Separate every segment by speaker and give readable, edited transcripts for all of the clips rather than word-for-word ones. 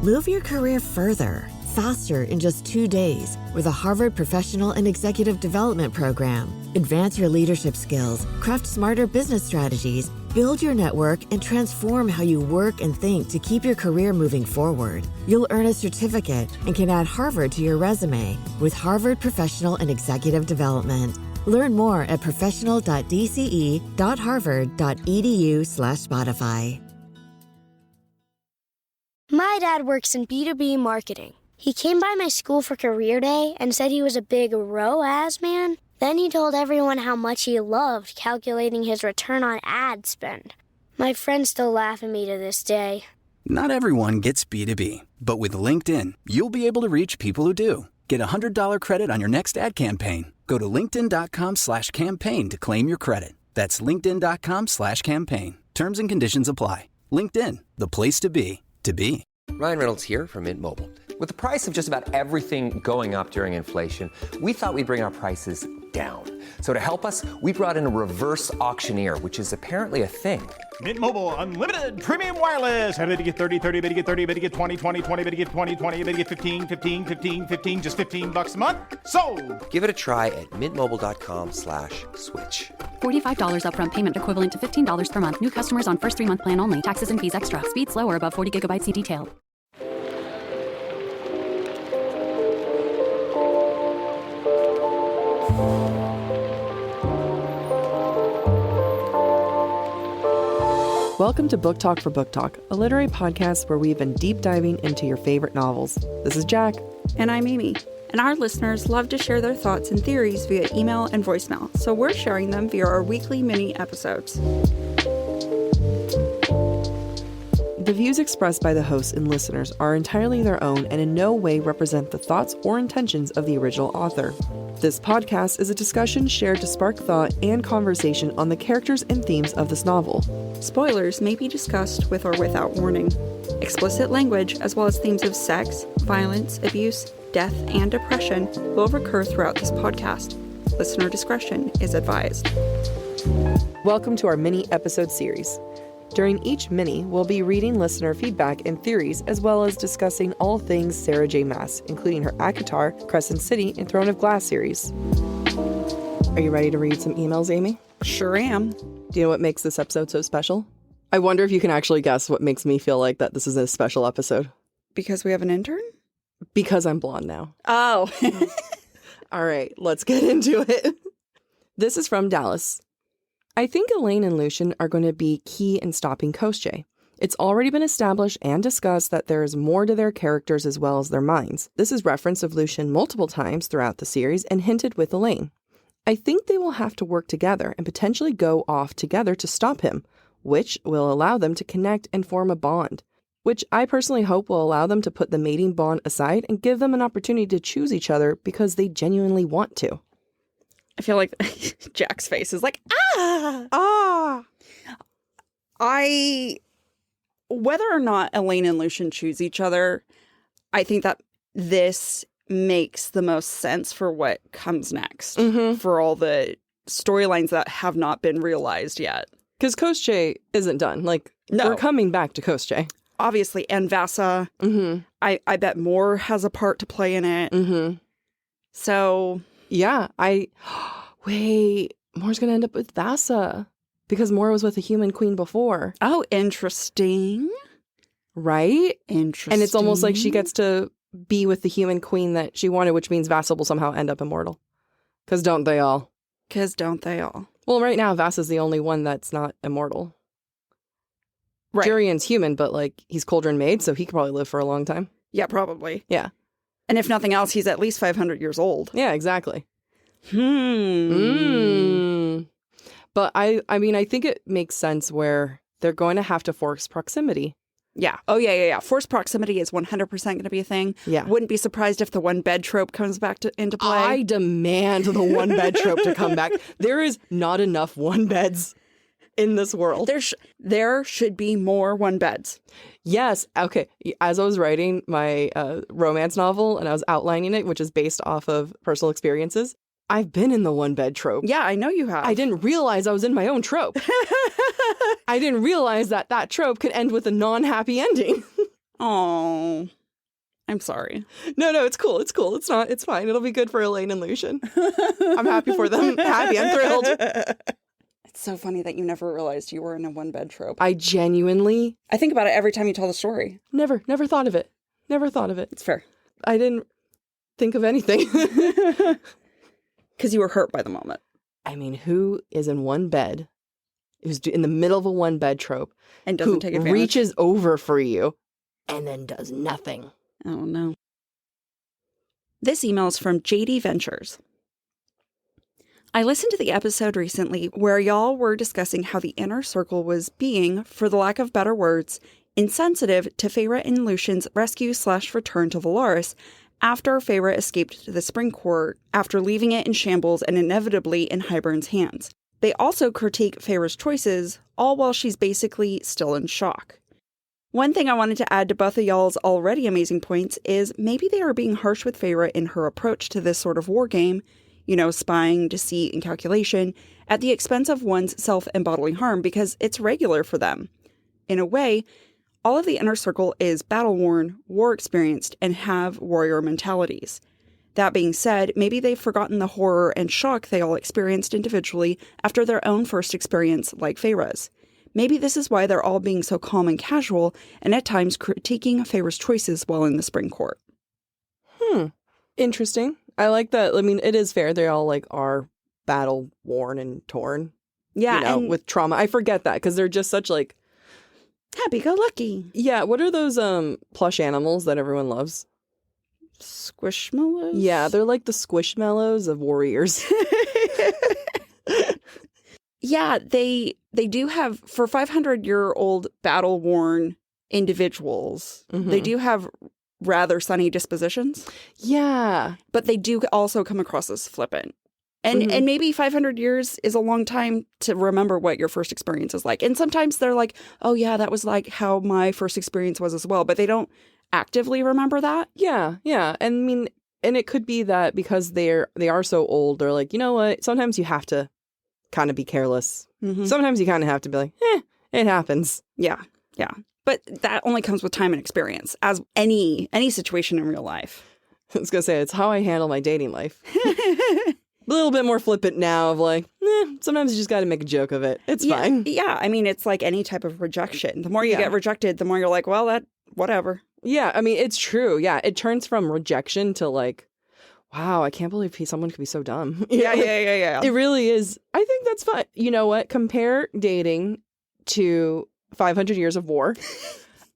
Speaker 1: Move your career further, faster in just 2 days with a Harvard Professional and Executive Development Program. Advance your leadership skills, craft smarter business strategies, build your network, and transform how you work and think to keep your career moving forward. You'll earn a certificate and can add Harvard to your resume with Harvard Professional and Executive Development. Learn more at professional.dce.harvard.edu/Spotify.
Speaker 2: My dad works in B2B marketing. He came by my school for career day and said he was a big ROAS man. Then he told everyone how much he loved calculating his return on ad spend. My friends still laugh at me to this day.
Speaker 3: Not everyone gets B2B, but with LinkedIn, you'll be able to reach people who do. Get a $100 credit on your next ad campaign. Go to linkedin.com/campaign to claim your credit. That's linkedin.com/campaign. Terms and conditions apply. LinkedIn, the place to be, to be.
Speaker 4: Ryan Reynolds here from Mint Mobile. With the price of just about everything going up during inflation, we thought we'd bring our prices down. So to help us, we brought in a reverse auctioneer, which is apparently a thing.
Speaker 5: Mint Mobile Unlimited Premium Wireless. How to get 30, 30, bit to get 30, bit to get 20, 20, 20, bit to get 20, 20, bit to get 15, 15, 15, 15, just $15 a month? Sold! Give it a try at mintmobile.com/switch.
Speaker 6: $45 upfront payment equivalent to $15 per month. New customers on first 3-month plan only. Taxes and fees extra. Speed slower above 40 gigabytes. See detail.
Speaker 7: Welcome to Book Talk for Book Talk, a literary podcast where we've been deep diving into your favorite novels. This is Jack.
Speaker 8: And I'm Amy. And our listeners love to share their thoughts and theories via email and voicemail, so we're sharing them via our weekly mini episodes.
Speaker 7: The views expressed by the hosts and listeners are entirely their own and in no way represent the thoughts or intentions of the original author. This podcast is a discussion shared to spark thought and conversation on the characters and themes of this novel.
Speaker 8: Spoilers may be discussed with or without warning. Explicit language, as well as themes of sex, violence, abuse, death, and depression, will recur throughout this podcast. Listener discretion is advised.
Speaker 7: Welcome to our mini episode series. During each mini, we'll be reading listener feedback and theories, as well as discussing all things Sarah J. Maas, including her ACOTAR, Crescent City, and Throne of Glass series. Are you ready to read some emails, Amy?
Speaker 8: Sure am.
Speaker 7: Do you know what makes this episode so special? I wonder if you can actually guess what makes me feel like that this is a special episode.
Speaker 8: Because we have an intern?
Speaker 7: Because I'm blonde now.
Speaker 8: Oh.
Speaker 7: All right, let's get into it. This is from Dallas. I think Elaine and Lucien are going to be key in stopping Koschei. It's already been established and discussed that there is more to their characters as well as their minds. This is reference of Lucien multiple times throughout the series and hinted with Elaine. I think they will have to work together and potentially go off together to stop him, which will allow them to connect and form a bond, which I personally hope will allow them to put the mating bond aside and give them an opportunity to choose each other because they genuinely want to.
Speaker 8: I feel like Jack's face is like, whether or not Elaine and Lucien choose each other, I think that this makes the most sense for what comes next, for all the storylines that have not been realized yet.
Speaker 7: Because Koschei isn't done. No. We're coming back to Koschei.
Speaker 8: Obviously, and Vasa. I bet Moore has a part to play in it. So...
Speaker 7: Yeah, wait, Moore's going to end up with Vasa because Moore was with a human queen before.
Speaker 8: Oh, interesting.
Speaker 7: Right?
Speaker 8: Interesting.
Speaker 7: And it's almost like she gets to be with the human queen that she wanted, which means Vasa will somehow end up immortal. Because don't they all? Well, right now, Vasa's the only one that's not immortal. Right. Jurian's human, but he's Cauldron Made, so he could probably live for a long time.
Speaker 8: Yeah, probably.
Speaker 7: Yeah.
Speaker 8: And if nothing else, he's at least 500 years old.
Speaker 7: Yeah, exactly. But I mean, I think it makes sense where they're going to have to force proximity.
Speaker 8: Yeah. Oh, yeah. Forced proximity is 100% going to be a thing.
Speaker 7: Yeah.
Speaker 8: Wouldn't be surprised if the one bed trope comes back into play.
Speaker 7: I demand the one bed trope to come back. There is not enough one beds in this world.
Speaker 8: There should be more one beds.
Speaker 7: Yes. Okay. As I was writing my romance novel and I was outlining it, which is based off of personal experiences, I've been in the one bed trope.
Speaker 8: Yeah, I know you have.
Speaker 7: I didn't realize I was in my own trope. I didn't realize that trope could end with a non-happy ending.
Speaker 8: Oh, I'm sorry.
Speaker 7: No, it's cool. It's cool. It's fine. It'll be good for Elaine and Lucian. I'm happy for them. Happy. I'm thrilled.
Speaker 8: It's so funny that you never realized you were in a one-bed trope.
Speaker 7: I genuinely...
Speaker 8: I think about it every time you tell the story.
Speaker 7: Never thought of it. Never thought of it.
Speaker 8: It's fair.
Speaker 7: I didn't think of anything.
Speaker 8: Because you were hurt by the moment.
Speaker 7: I mean, who is in one bed, who's in the middle of a one-bed trope,
Speaker 8: and doesn't take advantage?
Speaker 7: Reaches over for you, and then does nothing?
Speaker 8: Oh, no. This email is from JD Ventures. I listened to the episode recently where y'all were discussing how the inner circle was being, for the lack of better words, insensitive to Feyre and Lucian's rescue/return to Velaris after Feyre escaped the Spring Court after leaving it in shambles and inevitably in Hybern's hands. They also critique Feyre's choices, all while she's basically still in shock. One thing I wanted to add to both of y'all's already amazing points is maybe they are being harsh with Feyre in her approach to this sort of war game, spying, deceit, and calculation, at the expense of one's self and bodily harm because it's regular for them. In a way, all of the inner circle is battle-worn, war-experienced, and have warrior mentalities. That being said, maybe they've forgotten the horror and shock they all experienced individually after their own first experience like Feyre's. Maybe this is why they're all being so calm and casual, and at times critiquing Feyre's choices while in the Spring Court.
Speaker 7: Interesting. I like that. I mean, it is fair. They all are battle-worn and torn.
Speaker 8: Yeah, and
Speaker 7: with trauma. I forget that because they're just such
Speaker 8: happy-go-lucky.
Speaker 7: Yeah, what are those plush animals that everyone loves?
Speaker 8: Squishmallows?
Speaker 7: Yeah, they're like the squishmallows of warriors.
Speaker 8: Yeah, they do have, for 500-year-old battle-worn individuals, they do have rather sunny dispositions.
Speaker 7: Yeah.
Speaker 8: But they do also come across as flippant. And maybe 500 years is a long time to remember what your first experience is like. And sometimes they're like, oh yeah, that was like how my first experience was as well. But they don't actively remember that.
Speaker 7: Yeah. And I mean, and it could be that because they are so old, they're like, you know what? Sometimes you have to kind of be careless. Sometimes you kind of have to be like, it happens.
Speaker 8: Yeah. But that only comes with time and experience, as any situation in real life.
Speaker 7: I was going to say, it's how I handle my dating life. A little bit more flippant now of sometimes you just got to make a joke of it. It's fine.
Speaker 8: Yeah, I mean, it's like any type of rejection. The more you get rejected, the more you're like, well, whatever.
Speaker 7: Yeah, I mean, it's true. Yeah, it turns from rejection to wow, I can't believe someone could be so dumb.
Speaker 8: Yeah.
Speaker 7: It really is. I think that's fun. You know what? Compare dating to 500 years of war.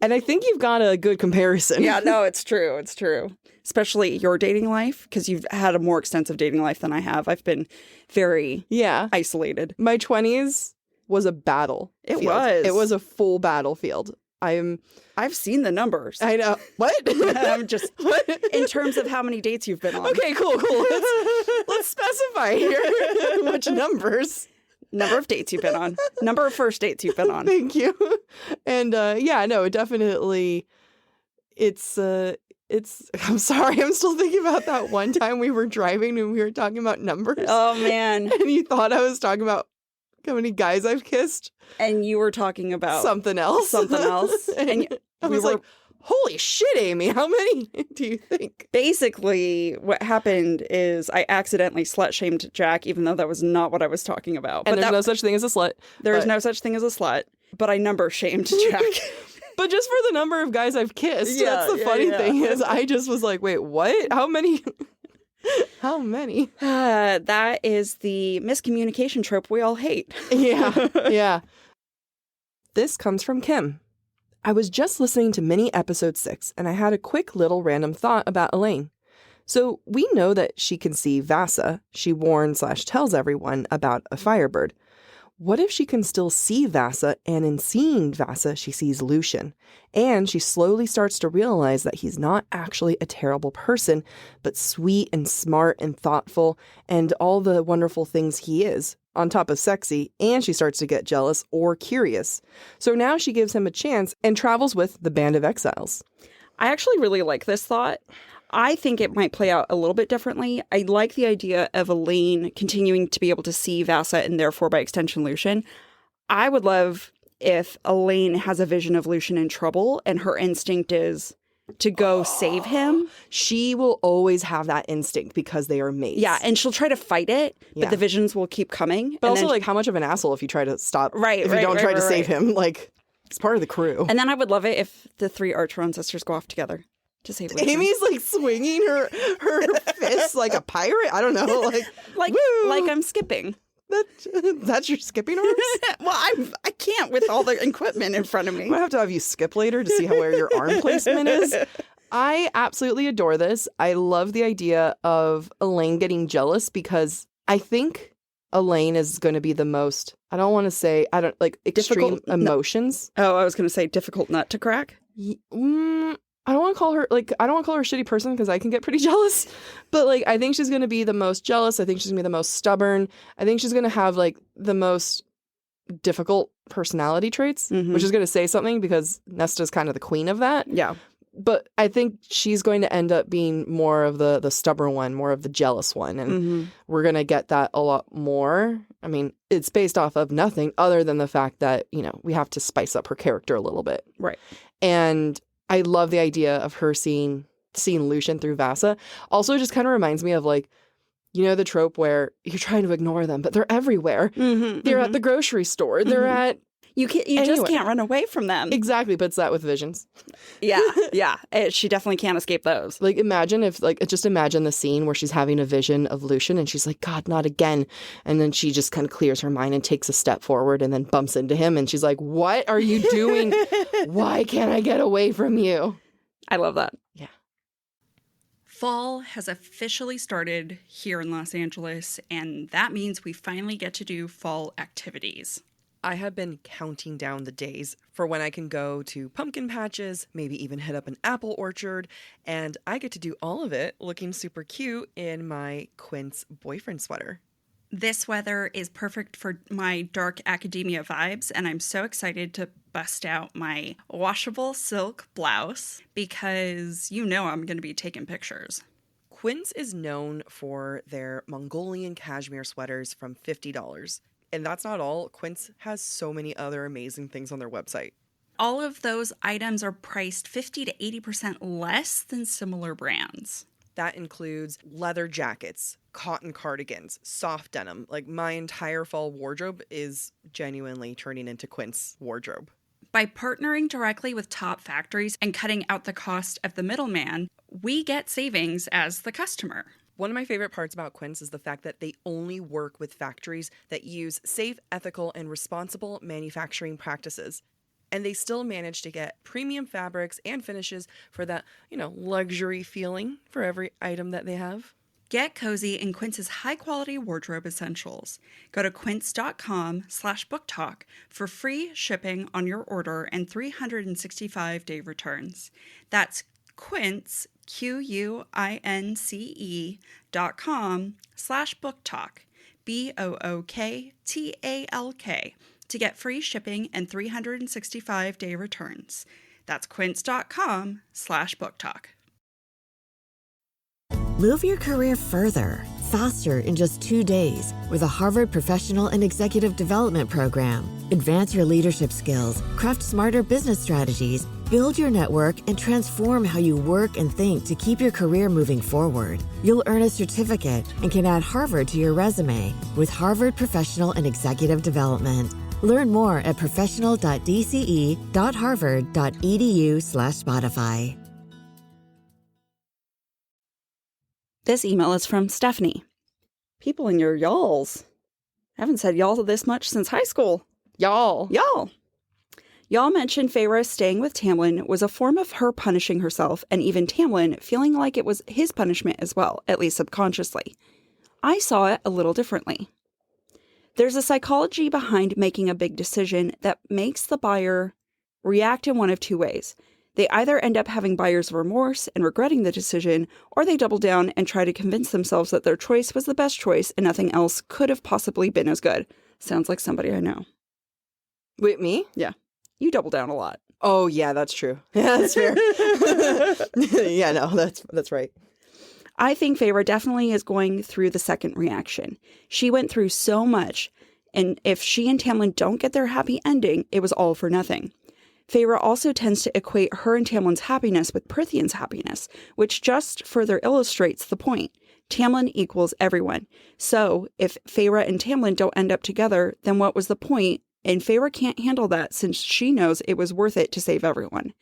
Speaker 7: And I think you've got a good comparison.
Speaker 8: Yeah, no, it's true. It's true. Especially your dating life, because you've had a more extensive dating life than I have. I've been very isolated.
Speaker 7: My 20s was a battle.
Speaker 8: It was.
Speaker 7: It was a full battlefield.
Speaker 8: I've seen the numbers.
Speaker 7: I know. What?
Speaker 8: I'm just in terms of how many dates you've been on.
Speaker 7: Okay, cool. Let's specify here. Which numbers?
Speaker 8: Number of dates you've been on. Number of first dates you've been on.
Speaker 7: Thank you. And it definitely. It's. I'm sorry. I'm still thinking about that one time we were driving and we were talking about numbers.
Speaker 8: Oh man!
Speaker 7: And you thought I was talking about how many guys I've kissed,
Speaker 8: and you were talking about
Speaker 7: something else.
Speaker 8: And
Speaker 7: I was like, holy shit, Amy, how many do you think?
Speaker 8: Basically, what happened is I accidentally slut-shamed Jack, even though that was not what I was talking about.
Speaker 7: And there's no such thing as a slut.
Speaker 8: There is no such thing as a slut, but I number-shamed Jack.
Speaker 7: But just for the number of guys I've kissed, that's the funny thing is I just was like, wait, what? How many? How many?
Speaker 8: That is the miscommunication trope we all hate.
Speaker 7: Yeah. This comes from Kim. I was just listening to mini episode 6, and I had a quick little random thought about Elaine. So we know that she can see Vasa. She warns/tells everyone about a Firebird. What if she can still see Vasa, and in seeing Vasa, she sees Lucian? And she slowly starts to realize that he's not actually a terrible person, but sweet and smart and thoughtful, and all the wonderful things he is, on top of sexy, and she starts to get jealous or curious. So now she gives him a chance and travels with the Band of Exiles.
Speaker 8: I actually really like this thought. I think it might play out a little bit differently. I like the idea of Elaine continuing to be able to see Vasa and therefore by extension Lucian. I would love if Elaine has a vision of Lucian in trouble and her instinct is to go save him.
Speaker 7: She will always have that instinct because they are mates.
Speaker 8: Yeah, and she'll try to fight it, but the visions will keep coming.
Speaker 7: But
Speaker 8: and
Speaker 7: also, like, how much of an asshole if you try to stop, if you don't
Speaker 8: right,
Speaker 7: try to
Speaker 8: right,
Speaker 7: save him. Like, it's part of the crew.
Speaker 8: And then I would love it if the 3 Archeron sisters go off together to save Lucian.
Speaker 7: Amy's, like, swinging her fists like a pirate. I don't know.
Speaker 8: Like I'm skipping.
Speaker 7: That's your skipping arms?
Speaker 8: Well, I can't with all the equipment in front of me.
Speaker 7: I'm going to have to have you skip later to see where your arm placement is. I absolutely adore this. I love the idea of Elaine getting jealous because I think Elaine is going to be the most, I don't want to say, extreme emotions.
Speaker 8: Oh, I was going to say difficult nut to crack.
Speaker 7: I don't want to call her a shitty person because I can get pretty jealous. But like, I think she's going to be the most jealous. I think she's going to be the most stubborn. I think she's going to have like the most difficult personality traits, which is going to say something because Nesta's kind of the queen of that.
Speaker 8: Yeah.
Speaker 7: But I think she's going to end up being more of the stubborn one, more of the jealous one. And we're going to get that a lot more. I mean, it's based off of nothing other than the fact that, you know, we have to spice up her character a little bit.
Speaker 8: Right.
Speaker 7: And I love the idea of her seeing Lucian through Vasa. Also, it just kind of reminds me of, like, you know, the trope where you're trying to ignore them, but they're everywhere. They're at the grocery store. They're at
Speaker 8: You just can't run away from them.
Speaker 7: Exactly, but it's that with visions.
Speaker 8: Yeah. She definitely can't escape those.
Speaker 7: Like, imagine the scene where she's having a vision of Lucian and she's like, God, not again. And then she just kind of clears her mind and takes a step forward and then bumps into him. And she's like, what are you doing? Why can't I get away from you?
Speaker 8: I love that.
Speaker 7: Yeah.
Speaker 9: Fall has officially started here in Los Angeles, and that means we finally get to do fall activities.
Speaker 7: I have been counting down the days for when I can go to pumpkin patches, maybe even hit up an apple orchard, and I get to do all of it looking super cute in my Quince boyfriend sweater.
Speaker 9: This weather is perfect for my dark academia vibes, and I'm so excited to bust out my washable silk blouse because you know I'm going to be taking pictures.
Speaker 7: Quince is known for their Mongolian cashmere sweaters from $50. And that's not all. Quince has so many other amazing things on their website.
Speaker 9: All of those items are priced 50 to 80% less than similar brands.
Speaker 7: That includes leather jackets, cotton cardigans, soft denim. Like, my entire fall wardrobe is genuinely turning into Quince wardrobe.
Speaker 9: By partnering directly with top factories and cutting out the cost of the middleman, we get savings as the customer.
Speaker 7: One of my favorite parts about Quince is the fact that they only work with factories that use safe, ethical, and responsible manufacturing practices. And they still manage to get premium fabrics and finishes for that, you know, luxury feeling for every item that they have.
Speaker 9: Get cozy in Quince's high-quality wardrobe essentials. Go to quince.com/booktalk for free shipping on your order and 365-day returns. That's Quince, QUINCE.com/booktalk, BOOKTALK, to get free shipping and 365-day returns. That's quince.com/booktalk.
Speaker 1: Move your career further, faster in just 2 days with a Harvard Professional and Executive Development Program. Advance your leadership skills, craft smarter business strategies, build your network, and transform how you work and think to keep your career moving forward. You'll earn a certificate and can add Harvard to your resume with Harvard Professional and Executive Development. Learn more at professional.dce.harvard.edu/Spotify.
Speaker 8: This email is from Stephanie. People in your y'alls. I haven't said y'all this much since high school.
Speaker 7: Y'all
Speaker 8: mentioned Feyre staying with Tamlin was a form of her punishing herself, and even Tamlin feeling like it was his punishment as well, at least subconsciously. I saw it a little differently. There's a psychology behind making a big decision that makes the buyer react in one of two ways. They either end up having buyer's remorse and regretting the decision, or they double down and try to convince themselves that their choice was the best choice and nothing else could have possibly been as good. Sounds like somebody I know.
Speaker 7: Wait, me?
Speaker 8: Yeah. You double down a lot.
Speaker 7: Oh, yeah, that's true. Yeah, that's fair. Yeah, no, that's right.
Speaker 8: I think Feyre definitely is going through the second reaction. She went through so much, And if she and Tamlin don't get their happy ending, it was all for nothing. Feyre also tends to equate her and Tamlin's happiness with Prithian's happiness, which just further illustrates the point. Tamlin equals everyone. So if Feyre and Tamlin don't end up together, then what was the point? And Feyre can't handle that since she knows it was worth it to save everyone.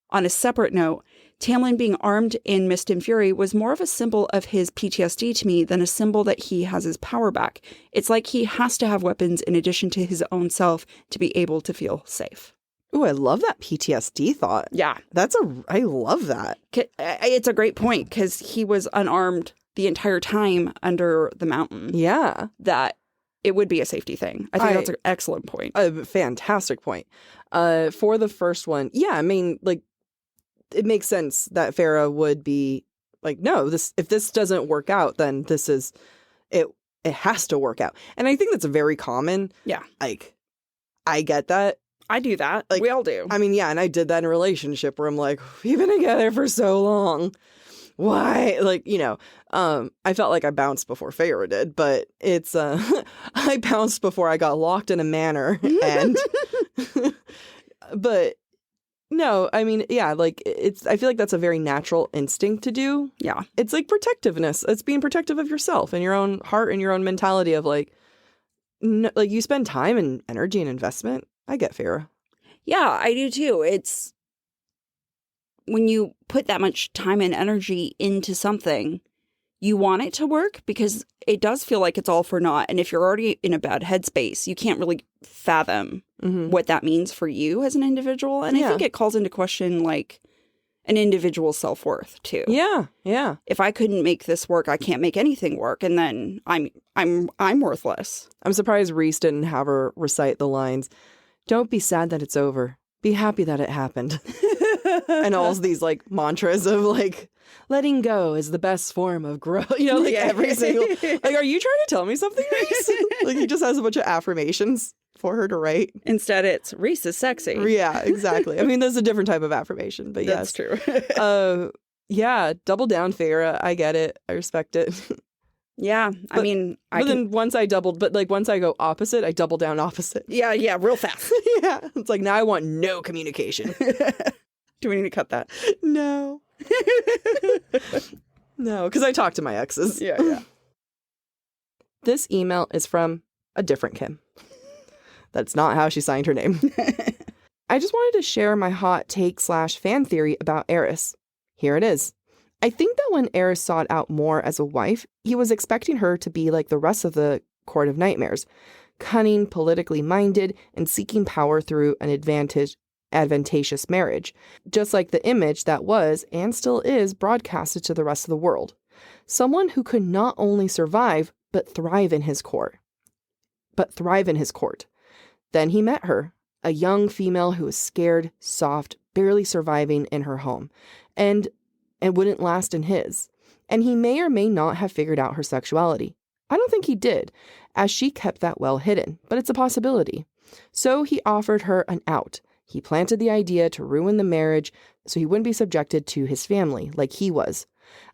Speaker 8: On a separate note, Tamlin being armed in Mist and Fury was more of a symbol of his PTSD to me than a symbol that he has his power back. It's like he has to have weapons in addition to his own self to be able to feel safe.
Speaker 7: Ooh, I love that PTSD thought.
Speaker 8: Yeah.
Speaker 7: I love that.
Speaker 8: It's a great point because he was unarmed the entire time under the mountain.
Speaker 7: Yeah.
Speaker 8: That it would be a safety thing. I think that's an excellent point.
Speaker 7: A fantastic point. For the first one, yeah, I mean, like, it makes sense that Feyre would be like, no, if this doesn't work out, then this is, it has to work out. And I think that's very common.
Speaker 8: Yeah.
Speaker 7: Like, I get that.
Speaker 8: I do that.
Speaker 7: Like,
Speaker 8: we all do.
Speaker 7: I mean, yeah, and I did that in a relationship where I'm like, we've been together for so long. Why? Like, you know, I felt like I bounced before Feyre did, but it's, I bounced before I got locked in a manor. And, but no, I mean, yeah, like I feel like that's a very natural instinct to do.
Speaker 8: Yeah.
Speaker 7: It's like protectiveness. It's being protective of yourself and your own heart and your own mentality of like, like you spend time and energy and investment. I get Feyre.
Speaker 8: Yeah, I do too. It's when you put that much time and energy into something, you want it to work because it does feel like it's all for naught. And if you're already in a bad headspace, you can't really fathom what that means for you as an individual. And I think it calls into question like an individual's self-worth too.
Speaker 7: Yeah, yeah.
Speaker 8: If I couldn't make this work, I can't make anything work, and then I'm worthless.
Speaker 7: I'm surprised Rhys didn't have her recite the lines, "Don't be sad that it's over. Be happy that it happened." And all these like mantras of like letting go is the best form of growth. You know, like every single like, are you trying to tell me something, Rhys? Like he just has a bunch of affirmations for her to write.
Speaker 8: Instead, it's Rhys is sexy.
Speaker 7: Yeah, exactly. I mean, there's a different type of affirmation, but
Speaker 8: that's
Speaker 7: yes.
Speaker 8: true.
Speaker 7: Yeah, double down, Feyre. I get it. I respect it.
Speaker 8: Yeah, I mean,
Speaker 7: then once I go opposite, I double down opposite.
Speaker 8: Yeah, real fast.
Speaker 7: Yeah, it's like now I want no communication.
Speaker 8: Do we need to cut that?
Speaker 7: No. No, because I talk to my exes.
Speaker 8: Yeah.
Speaker 7: This email is from a different Kim. That's not how she signed her name. I just wanted to share my hot take / fan theory about Eris. Here it is. I think that when Eris sought out Mor as a wife, he was expecting her to be like the rest of the Court of Nightmares, cunning, politically minded, and seeking power through an advantageous marriage, just like the image that was and still is broadcasted to the rest of the world. Someone who could not only survive, but thrive in his court. Then he met her, a young female who was scared, soft, barely surviving in her home, and wouldn't last in his. And he may or may not have figured out her sexuality. I don't think he did, as she kept that well hidden, but it's a possibility. So he offered her an out. He planted the idea to ruin the marriage so he wouldn't be subjected to his family like he was.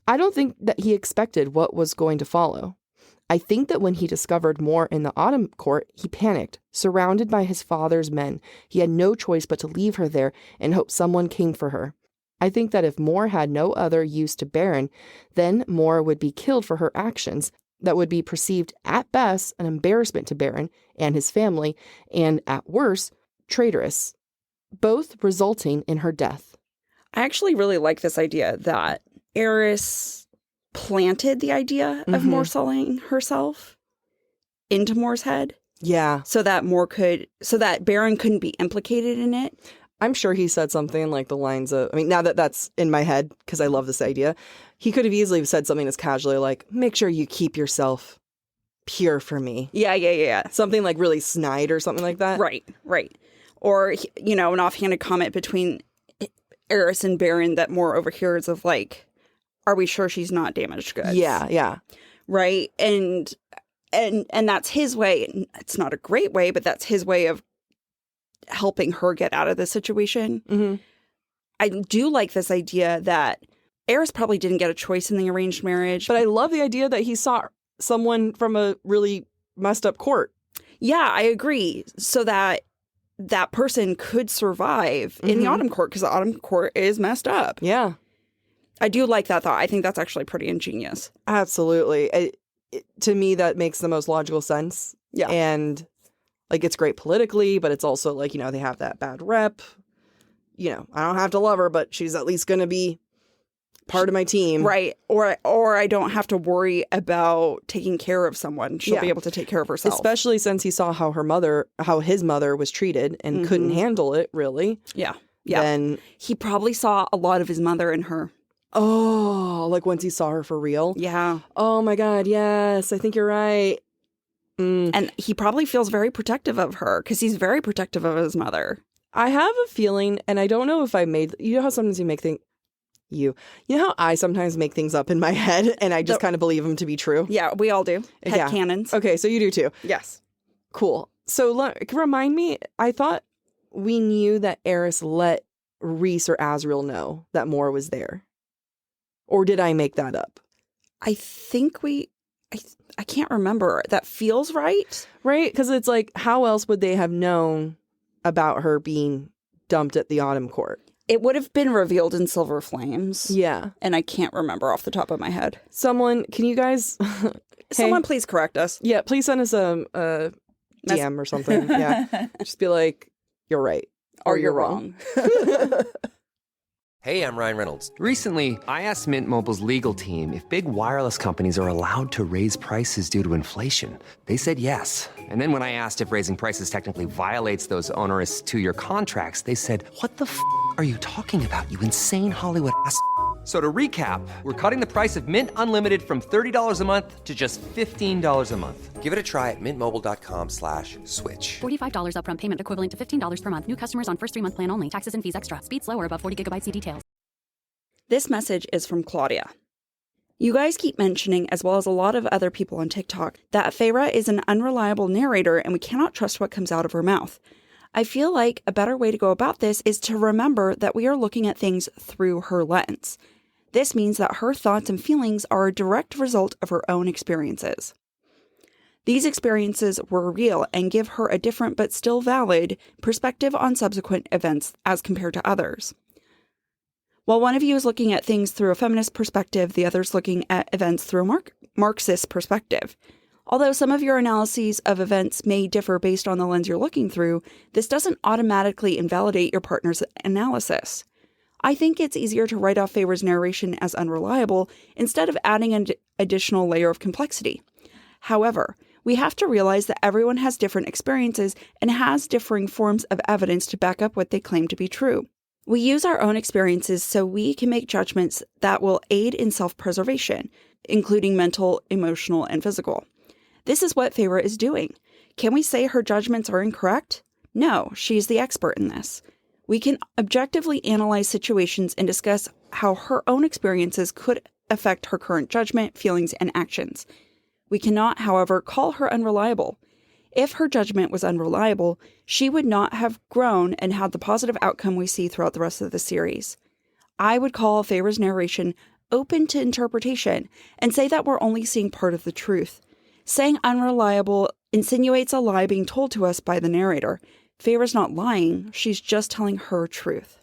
Speaker 7: I don't think that he expected what was going to follow. I think that when he discovered Mor in the Autumn Court, he panicked. Surrounded by his father's men, he had no choice but to leave her there and hope someone came for her. I think that if Mor had no other use to Beren, then Mor would be killed for her actions that would be perceived at best an embarrassment to Beren and his family, and at worst, traitorous, both resulting in her death.
Speaker 8: I actually really like this idea that Eris planted the idea of Mor selling herself into Mor's head.
Speaker 7: Yeah.
Speaker 8: So that Beren couldn't be implicated in it.
Speaker 7: I'm sure he said something like the lines of, I mean, now that that's in my head, because I love this idea, he could have easily said something as casually like, make sure you keep yourself pure for me.
Speaker 8: Yeah.
Speaker 7: Something like really snide or something like that.
Speaker 8: Right. Or, you know, an offhanded comment between Eris and Beren that Mor overhears of like, are we sure she's not damaged goods?
Speaker 7: Yeah.
Speaker 8: Right. And that's his way. It's not a great way, but that's his way of helping her get out of the situation.
Speaker 7: Mm-hmm.
Speaker 8: I do like this idea that Eris probably didn't get a choice in the arranged marriage.
Speaker 7: But I love the idea that he saw someone from a really messed up court.
Speaker 8: Yeah, I agree. So that person could survive in the Autumn Court, because the Autumn Court is messed up.
Speaker 7: Yeah.
Speaker 8: I do like that thought. I think that's actually pretty ingenious.
Speaker 7: Absolutely. To me, that makes the most logical sense.
Speaker 8: Yeah.
Speaker 7: And like, it's great politically, but it's also like, you know, they have that bad rep. You know, I don't have to love her, but she's at least going to be part of my team.
Speaker 8: Right. Or I don't have to worry about taking care of someone. She'll be able to take care of herself.
Speaker 7: Especially since he saw how his mother was treated and couldn't handle it, really.
Speaker 8: Yeah. Yeah.
Speaker 7: Then
Speaker 8: he probably saw a lot of his mother in her.
Speaker 7: Oh, like once he saw her for real?
Speaker 8: Yeah.
Speaker 7: Oh my God, yes. I think you're right.
Speaker 8: And he probably feels very protective of her because he's very protective of his mother.
Speaker 7: I have a feeling, and I don't know if I made, you know how sometimes you make things, you know how I sometimes make things up in my head and I just kind of believe them to be true?
Speaker 8: Yeah, we all do. Head cannons.
Speaker 7: Okay, so you do too.
Speaker 8: Yes.
Speaker 7: Cool. So remind me, I thought we knew that Eris let Rhys or Azriel know that Mor was there. Or did I make that up?
Speaker 8: I think I can't remember. That feels right.
Speaker 7: Right? Because it's like, how else would they have known about her being dumped at the Autumn Court?
Speaker 8: It would have been revealed in Silver Flames.
Speaker 7: Yeah.
Speaker 8: And I can't remember off the top of my head.
Speaker 7: Someone, can you guys...
Speaker 8: Someone please correct us.
Speaker 7: Yeah, please send us a DM or something. Yeah. Just be like, you're right.
Speaker 8: Or you're wrong.
Speaker 4: Hey, I'm Ryan Reynolds. Recently, I asked Mint Mobile's legal team if big wireless companies are allowed to raise prices due to inflation. They said yes. And then when I asked if raising prices technically violates those onerous 2-year contracts, they said, "What the f*** are you talking about, you insane Hollywood ass?" So to recap, we're cutting the price of Mint Unlimited from $30 a month to just $15 a month. Give it a try at mintmobile.com/switch.
Speaker 6: $45 upfront payment equivalent to $15 per month. New customers on first 3-month plan only. Taxes and fees extra. Speed slower above 40 gigabytes. See details.
Speaker 8: This message is from Claudia. You guys keep mentioning, as well as a lot of other people on TikTok, that Feyre is an unreliable narrator and we cannot trust what comes out of her mouth. I feel like a better way to go about this is to remember that we are looking at things through her lens. This means that her thoughts and feelings are a direct result of her own experiences. These experiences were real and give her a different but still valid perspective on subsequent events as compared to others. While one of you is looking at things through a feminist perspective, the other is looking at events through a Marxist perspective. Although some of your analyses of events may differ based on the lens you're looking through, this doesn't automatically invalidate your partner's analysis. I think it's easier to write off Feyre's narration as unreliable instead of adding an additional layer of complexity. However, we have to realize that everyone has different experiences and has differing forms of evidence to back up what they claim to be true. We use our own experiences so we can make judgments that will aid in self-preservation, including mental, emotional, and physical. This is what Feyre is doing. Can we say her judgments are incorrect? No, she's the expert in this. We can objectively analyze situations and discuss how her own experiences could affect her current judgment, feelings, and actions. We cannot, however, call her unreliable. If her judgment was unreliable, she would not have grown and had the positive outcome we see throughout the rest of the series. I would call Feyre's narration open to interpretation and say that we're only seeing part of the truth. Saying unreliable insinuates a lie being told to us by the narrator. Feyre's not lying, she's just telling her truth.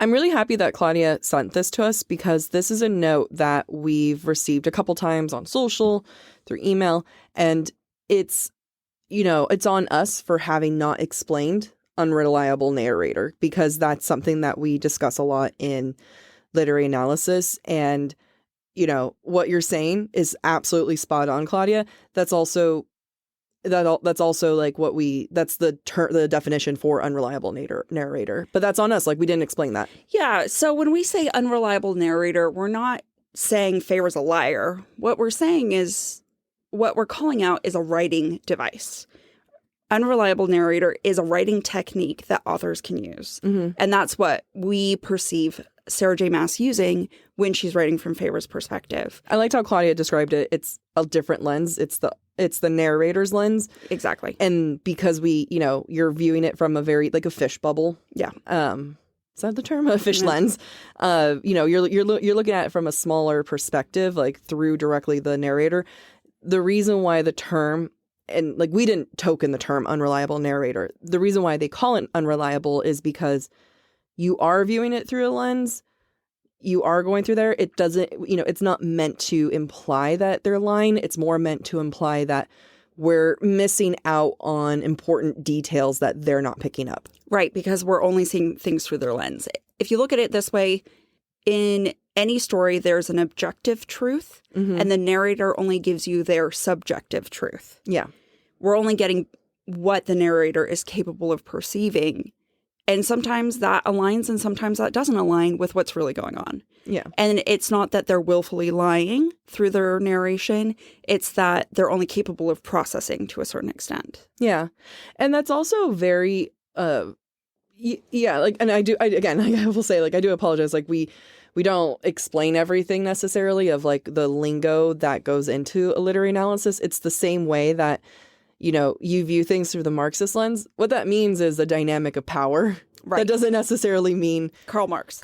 Speaker 7: I'm really happy that Claudia sent this to us because this is a note that we've received a couple times on social, through email, and it's, it's on us for having not explained unreliable narrator because that's something that we discuss a lot in literary analysis. And, what you're saying is absolutely spot on, Claudia. That's also like that's the definition for unreliable narrator. But that's on us. Like, we didn't explain that.
Speaker 8: Yeah. So when we say unreliable narrator, we're not saying Feyre's a liar. What we're saying is what we're calling out is a writing device. Unreliable narrator is a writing technique that authors can use. Mm-hmm. And that's what we perceive Sarah J. Maas using when she's writing from Feyre's perspective.
Speaker 7: I liked how Claudia described it. It's a different lens. It's the narrator's lens.
Speaker 8: Exactly.
Speaker 7: And because you're viewing it from a very, like, a fish bubble.
Speaker 8: Yeah.
Speaker 7: Is that the term? A fish lens. You're looking at it from a smaller perspective, like through directly the narrator. The reason why the term and like we didn't token the term unreliable narrator. The reason why they call it unreliable is because you are viewing it through a lens. You are going through there. It doesn't, it's not meant to imply that they're lying. It's more meant to imply that we're missing out on important details that they're not picking up.
Speaker 8: Right, because we're only seeing things through their lens. If you look at it this way, in any story, there's an objective truth, and the narrator only gives you their subjective truth.
Speaker 7: Yeah.
Speaker 8: We're only getting what the narrator is capable of perceiving. And sometimes that aligns and sometimes that doesn't align with what's really going on.
Speaker 7: Yeah.
Speaker 8: And it's not that they're willfully lying through their narration. It's that they're only capable of processing to a certain extent.
Speaker 7: Yeah. And that's also very, and I will say, like, I do apologize. Like, we don't explain everything necessarily of like the lingo that goes into a literary analysis. It's the same way that, you view things through the Marxist lens. What that means is a dynamic of power. Right. That doesn't necessarily mean
Speaker 8: Karl Marx,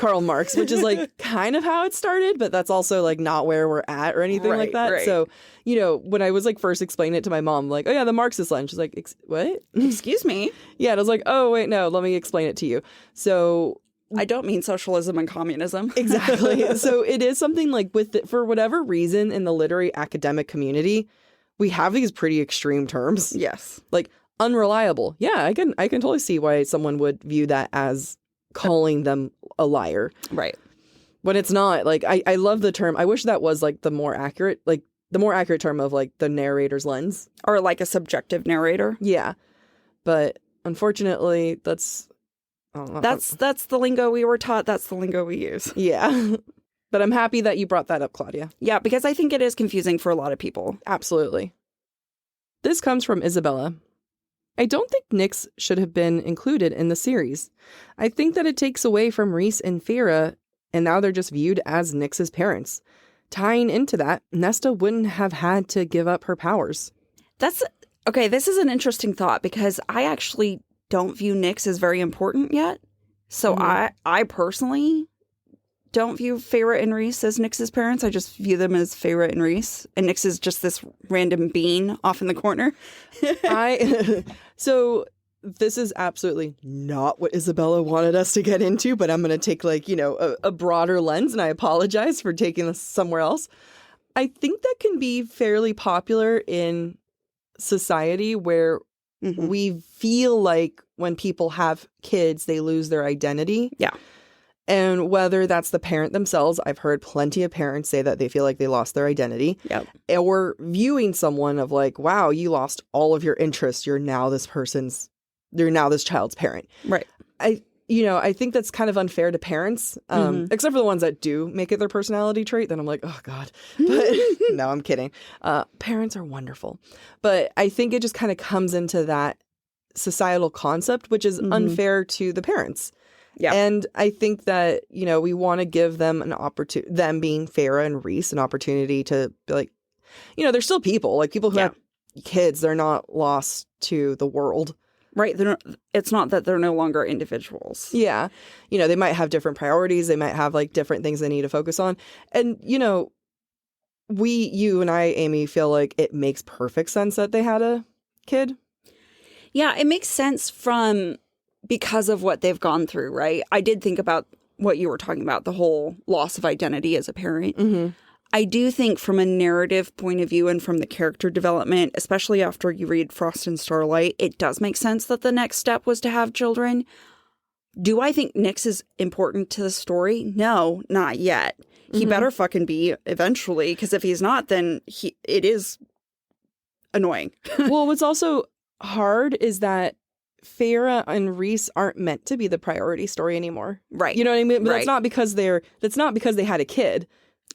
Speaker 7: which is like kind of how it started, but that's also like not where we're at or anything like that.
Speaker 8: Right.
Speaker 7: So, when I was like first explaining it to my mom, like, oh yeah, the Marxist lens. She's like, what?
Speaker 8: Excuse me?
Speaker 7: Yeah. And I was like, oh wait, no, let me explain it to you. So
Speaker 8: I don't mean socialism and communism.
Speaker 7: Exactly. So it is something like for whatever reason in the literary academic community, we have these pretty extreme terms.
Speaker 8: Yes.
Speaker 7: Like unreliable. Yeah, I can totally see why someone would view that as calling them a liar.
Speaker 8: Right.
Speaker 7: When it's not. Like I love the term. I wish that was like the more accurate term of like the narrator's lens.
Speaker 8: Or like a subjective narrator.
Speaker 7: Yeah. But unfortunately, that's
Speaker 8: the lingo we were taught. That's the lingo we use.
Speaker 7: Yeah. But I'm happy that you brought that up, Claudia.
Speaker 8: Yeah, because I think it is confusing for a lot of people.
Speaker 7: Absolutely. This comes from Isabella. I don't think Nyx should have been included in the series. I think that it takes away from Rhys and Feyre, and now they're just viewed as Nyx's parents. Tying into that, Nesta wouldn't have had to give up her powers.
Speaker 8: Okay, this is an interesting thought because I actually don't view Nyx as very important yet. So I personally don't view Feyre and Rhys as Nyx's parents. I just view them as Feyre and Rhys. And Nyx is just this random being off in the corner.
Speaker 7: So this is absolutely not what Isabella wanted us to get into, but I'm going to take a broader lens, and I apologize for taking this somewhere else. I think that can be fairly popular in society where we feel like when people have kids, they lose their identity.
Speaker 8: Yeah.
Speaker 7: And whether that's the parent themselves, I've heard plenty of parents say that they feel like they lost their identity.
Speaker 8: Yep.
Speaker 7: Or viewing someone of like, wow, you lost all of your interests. You're now this child's parent.
Speaker 8: Right.
Speaker 7: I think that's kind of unfair to parents, except for the ones that do make it their personality trait. Then I'm like, oh, God. But no, I'm kidding. Parents are wonderful. But I think it just kind of comes into that societal concept, which is unfair to the parents.
Speaker 8: Yeah.
Speaker 7: And I think that, we want to give them an opportunity, them being Feyre and Rhys, an opportunity to be like, they're still people. Like people who have kids, they're not lost to the world.
Speaker 8: Right. It's not that they're no longer individuals.
Speaker 7: Yeah. They might have different priorities. They might have like different things they need to focus on. And, you and I, Amy, feel like it makes perfect sense that they had a kid.
Speaker 8: Yeah, it makes sense because of what they've gone through, right? I did think about what you were talking about, the whole loss of identity as a parent. Mm-hmm. I do think from a narrative point of view and from the character development, especially after you read Frost and Starlight, it does make sense that the next step was to have children. Do I think Nyx is important to the story? No, not yet. He better fucking be eventually, because if he's not, then it is annoying.
Speaker 7: Well, what's also hard is that Feyre and Rhys aren't meant to be the priority story anymore.
Speaker 8: Right.
Speaker 7: You know what I mean? But
Speaker 8: right.
Speaker 7: that's not because they had a kid.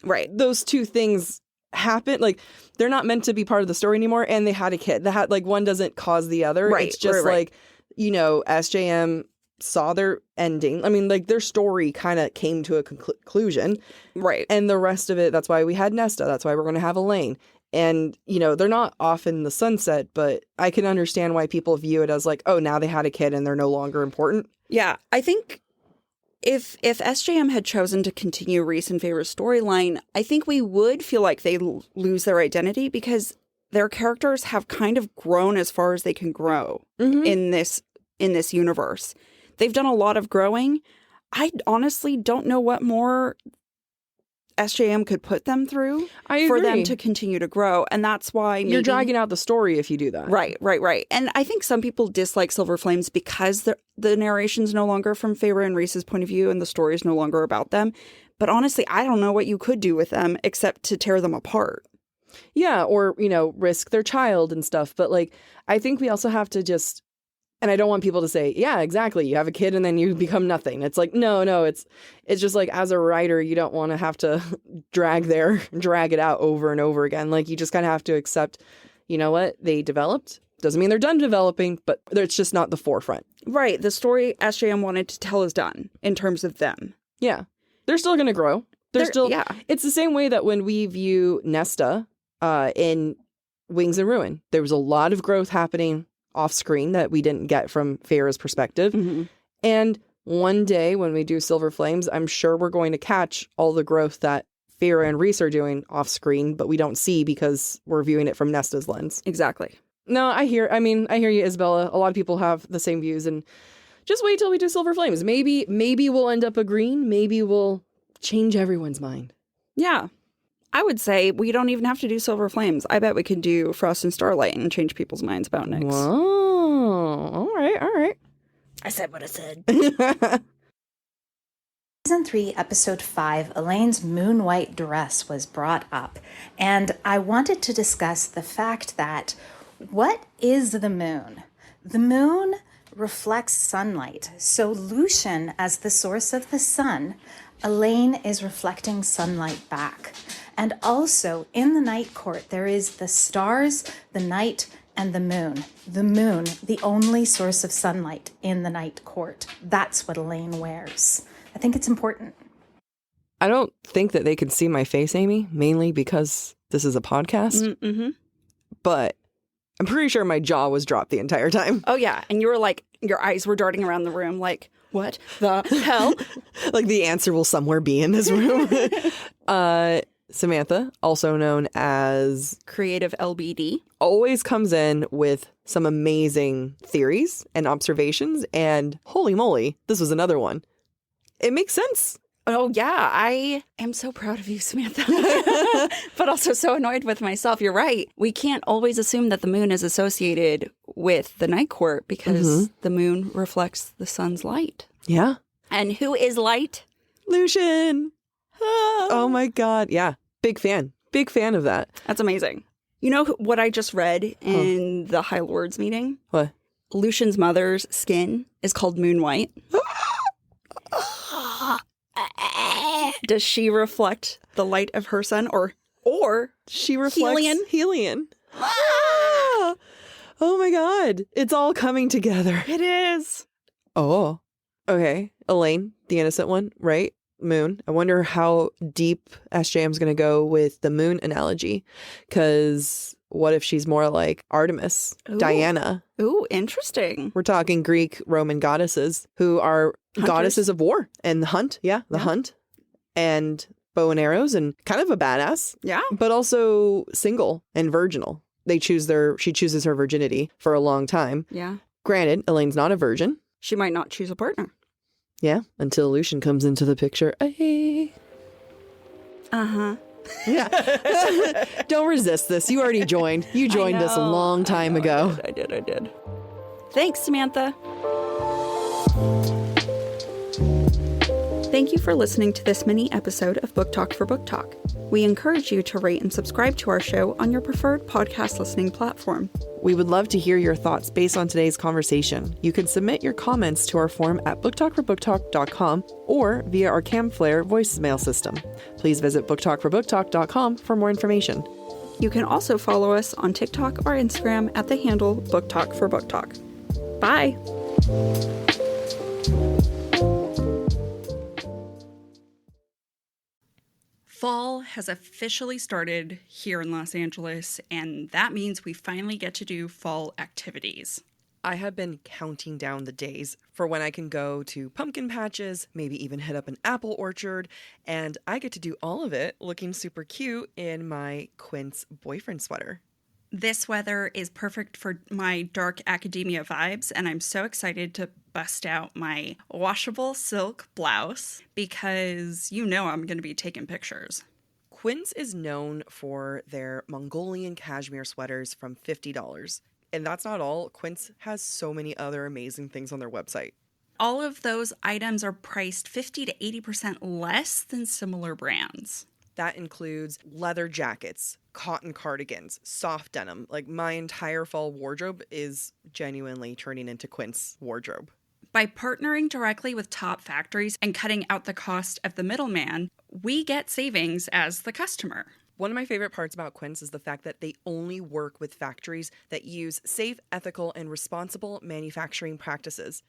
Speaker 8: Right.
Speaker 7: Those two things happen. Like, they're not meant to be part of the story anymore, and they had a kid. One doesn't cause the other.
Speaker 8: Right.
Speaker 7: It's just SJM saw their ending. I mean, like, their story kind of came to a conclusion.
Speaker 8: Right.
Speaker 7: And the rest of it, that's why we had Nesta. That's why we're going to have Elaine. And, they're not off in the sunset, but I can understand why people view it as like, oh, now they had a kid and they're no longer important.
Speaker 8: Yeah, I think if SJM had chosen to continue Rhys and Feyre's storyline, I think we would feel like they lose their identity because their characters have kind of grown as far as they can grow in this universe. They've done a lot of growing. I honestly don't know what more SJM could put them through for them to continue to grow. And that's why
Speaker 7: you're dragging out the story if you do that.
Speaker 8: Right. And I think some people dislike Silver Flames because the narration's no longer from Feyre and Rhys's point of view and the story is no longer about them. But honestly, I don't know what you could do with them except to tear them apart.
Speaker 7: Yeah, or, risk their child and stuff. But, I think we also have to just, and I don't want people to say, yeah, exactly, you have a kid and then you become nothing. It's like, no, it's just as a writer, you don't want to have to drag it out over and over again. You just kind of have to accept, you know what, they developed. Doesn't mean they're done developing, but it's just not the forefront.
Speaker 8: Right. The story SJM wanted to tell is done in terms of them.
Speaker 7: Yeah. They're still going to grow. It's the same way that when we view Nesta in Wings and Ruin, there was a lot of growth happening off screen that we didn't get from Feyre's perspective. Mm-hmm. And one day when we do Silver Flames, I'm sure we're going to catch all the growth that Feyre and Rhys are doing off screen, but we don't see because we're viewing it from Nesta's lens.
Speaker 8: Exactly.
Speaker 7: No, I hear you, Isabella. A lot of people have the same views, and just wait till we do Silver Flames. Maybe we'll end up agreeing. Maybe we'll change everyone's mind.
Speaker 8: Yeah. I would say we don't even have to do Silver Flames. I bet we could do Frost and Starlight and change people's minds about Nyx.
Speaker 7: Whoa. All right.
Speaker 8: I said what I said.
Speaker 10: Season 3, Episode 5, Elaine's moon white dress was brought up. And I wanted to discuss the fact that what is the moon? The moon reflects sunlight. So Lucian, as the source of the sun, Elaine is reflecting sunlight back. And also, in the night court, there is the stars, the night, and the moon. The moon, the only source of sunlight in the night court. That's what Elaine wears. I think it's important.
Speaker 7: I don't think that they can see my face, Amy, mainly because this is a podcast. Mm-hmm. But I'm pretty sure my jaw was dropped the entire time.
Speaker 8: Oh, yeah. And you were your eyes were darting around the room what the hell?
Speaker 7: The answer will somewhere be in this room. Samantha, also known as
Speaker 8: Creative LBD,
Speaker 7: always comes in with some amazing theories and observations. And holy moly, this was another one. It makes sense.
Speaker 8: Oh, yeah. I am so proud of you, Samantha, but also so annoyed with myself. You're right. We can't always assume that the moon is associated with the night court because the moon reflects the sun's light.
Speaker 7: Yeah.
Speaker 8: And who is light?
Speaker 7: Lucian. Oh, my God. Yeah. Big fan. Big fan of that.
Speaker 8: That's amazing. You know what I just read in the High Lords meeting?
Speaker 7: What?
Speaker 8: Lucian's mother's skin is called moon white. Does she reflect the light of her sun or
Speaker 7: she reflects Helion? Ah! Oh my God. It's all coming together.
Speaker 8: It is.
Speaker 7: Oh, okay. Elaine, the innocent one, right? Moon. I wonder how deep SJM's going to go with the moon analogy. Because what if she's more like Artemis, Diana?
Speaker 8: Ooh, interesting.
Speaker 7: We're talking Greek Roman goddesses who are goddesses of war and the hunt. Yeah, the hunt. And bow and arrows and kind of a badass.
Speaker 8: Yeah.
Speaker 7: But also single and virginal. She chooses her virginity for a long time.
Speaker 8: Yeah.
Speaker 7: Granted, Elaine's not a virgin.
Speaker 8: She might not choose a partner.
Speaker 7: Yeah, until Lucian comes into the picture. Hey.
Speaker 8: Uh-huh.
Speaker 7: Yeah. Don't resist this. You already joined. You joined us a long time ago.
Speaker 8: I did. Thanks, Samantha. Thank you for listening to this mini episode of Book Talk for Book Talk. We encourage you to rate and subscribe to our show on your preferred podcast listening platform.
Speaker 7: We would love to hear your thoughts based on today's conversation. You can submit your comments to our form at booktalkforbooktalk.com or via our Camflare voicemail system. Please visit booktalkforbooktalk.com for more information.
Speaker 8: You can also follow us on TikTok or Instagram at the handle Book Talk for Book Talk. Bye!
Speaker 9: Fall has officially started here in Los Angeles, and that means we finally get to do fall activities.
Speaker 7: I have been counting down the days for when I can go to pumpkin patches, maybe even hit up an apple orchard, and I get to do all of it looking super cute in my Quince boyfriend sweater.
Speaker 9: This weather is perfect for my dark academia vibes, and I'm so excited to bust out my washable silk blouse because you know I'm going to be taking pictures.
Speaker 7: Quince is known for their Mongolian cashmere sweaters from $50. And that's not all. Quince has so many other amazing things on their website.
Speaker 9: All of those items are priced 50 to 80% less than similar brands.
Speaker 7: That includes leather jackets, cotton cardigans, soft denim. Like, my entire fall wardrobe is genuinely turning into Quince wardrobe.
Speaker 9: By partnering directly with top factories and cutting out the cost of the middleman, we get savings as the customer.
Speaker 7: One of my favorite parts about Quince is the fact that they only work with factories that use safe, ethical, and responsible manufacturing practices.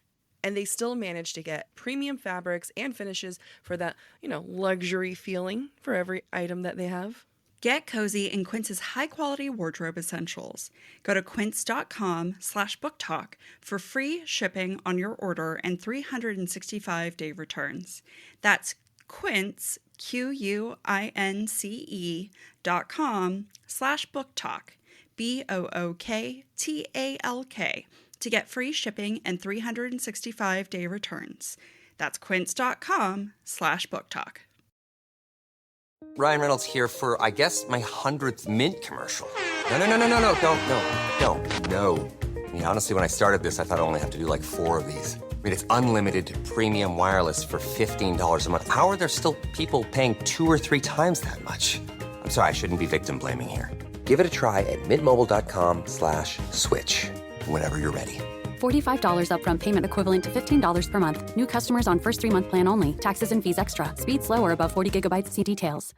Speaker 7: And they still manage to get premium fabrics and finishes for that, luxury feeling for every item that they have.
Speaker 9: Get cozy in Quince's high-quality wardrobe essentials. Go to quince.com/booktalk for free shipping on your order and 365-day returns. That's Quince, QUINCE.com/booktalk, BOOKTALK, to get free shipping and 365-day returns. That's quince.com/booktalk.
Speaker 4: Ryan Reynolds here for, I guess, my 100th Mint commercial. No, don't. I mean, honestly, when I started this, I thought I only have to do like 4 of these. I mean, it's unlimited premium wireless for $15 a month. How are there still people paying 2 or 3 times that much? I'm sorry, I shouldn't be victim blaming here. Give it a try at mintmobile.com/switch. Whenever you're ready.
Speaker 6: $45 upfront payment equivalent to $15 per month. New customers on first 3-month plan only. Taxes and fees extra. Speed slower above 40 gigabytes. See details.